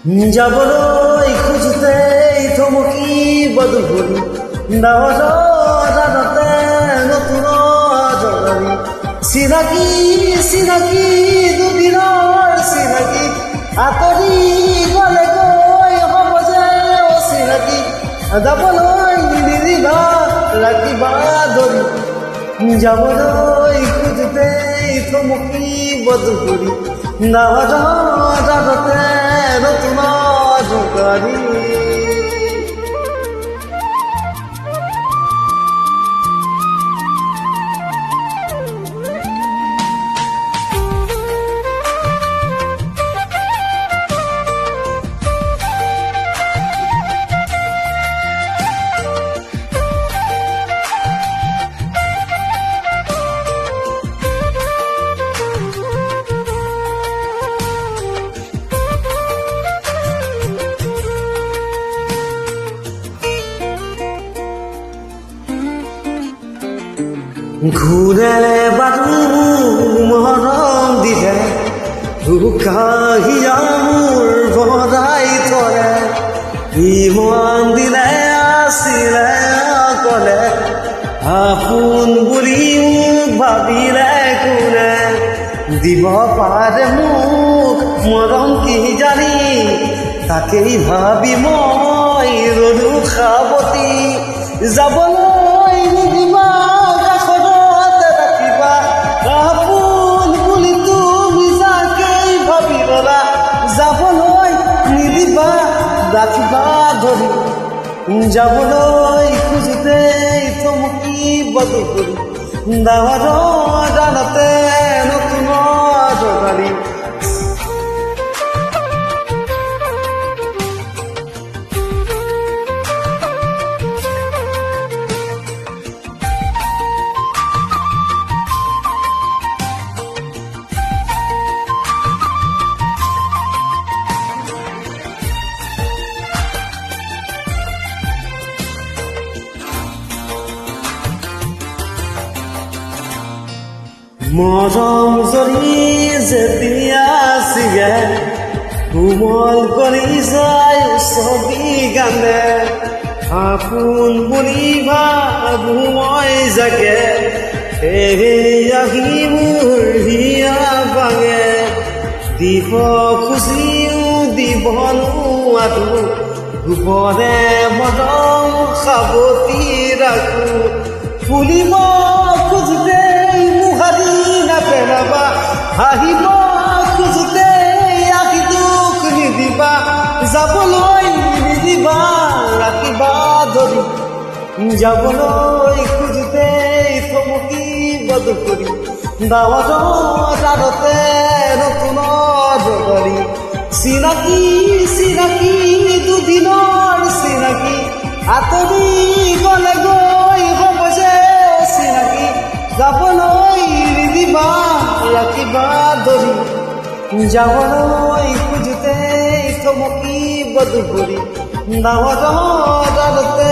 যাবলৈ খোজোতেই থমকি বধুৰি ডাৱৰতে নতুন জগৰি চিনাকি চিনাকি দুদিনৰ চিনাকি আঁতৰি গ'লে গৈ হ'ব যে অচিনাকি যাবলৈ নিদিবা ৰাখিবা ধৰি যাবলৈ খোজোতেই থমকি বধুৰি ডাৱৰতে নতুন জগৰি ঘূৰে বাটু মৰম দিলে কাহিয়া মোৰ ভৰাই থলে ইমান দিলে আছিলে কলে আপোন বুলি মোক ভাবিলে কোনে দিব পাৰে মোক মৰম কি জানি তাকেই ভাবি মই ৰলো সাৱতি যাবলৈ নিদিবা ৰাখিবা ধৰি যাবলৈ খোজোতেই থমকি বধুৰি ডাৱৰতে নতুন জগৰি মৰম জৰি যেতিয়া চিগে কোমল কৰি যায় ছবি গানে আপোন বুলি ভাবো মই জাগে আহি মোৰ হিয়া ভাঙে দিব খুজিও দিব নোৱাৰো গোবৰে মৰম সাৱতি ৰাখো ফুলিব খোজোতে হাঁহিব খোজোতে আহি দুখ নিদিবা যাবলৈ নিদিবা ৰাখিবা ধৰি যাবলৈ খোজোতে থমকি বধুৰি ডাৱৰতে নতুন জগৰি চিনাকি চিনাকি দুদিনৰ চিনাকি আঁতৰি গ'লে গৈ হ'ব যে চিনাকি যাবলৈ নিদিবা ৰাখিবা ধৰি যাবলৈ খোজোতেই থমকি বধুৰি ডাৱৰতে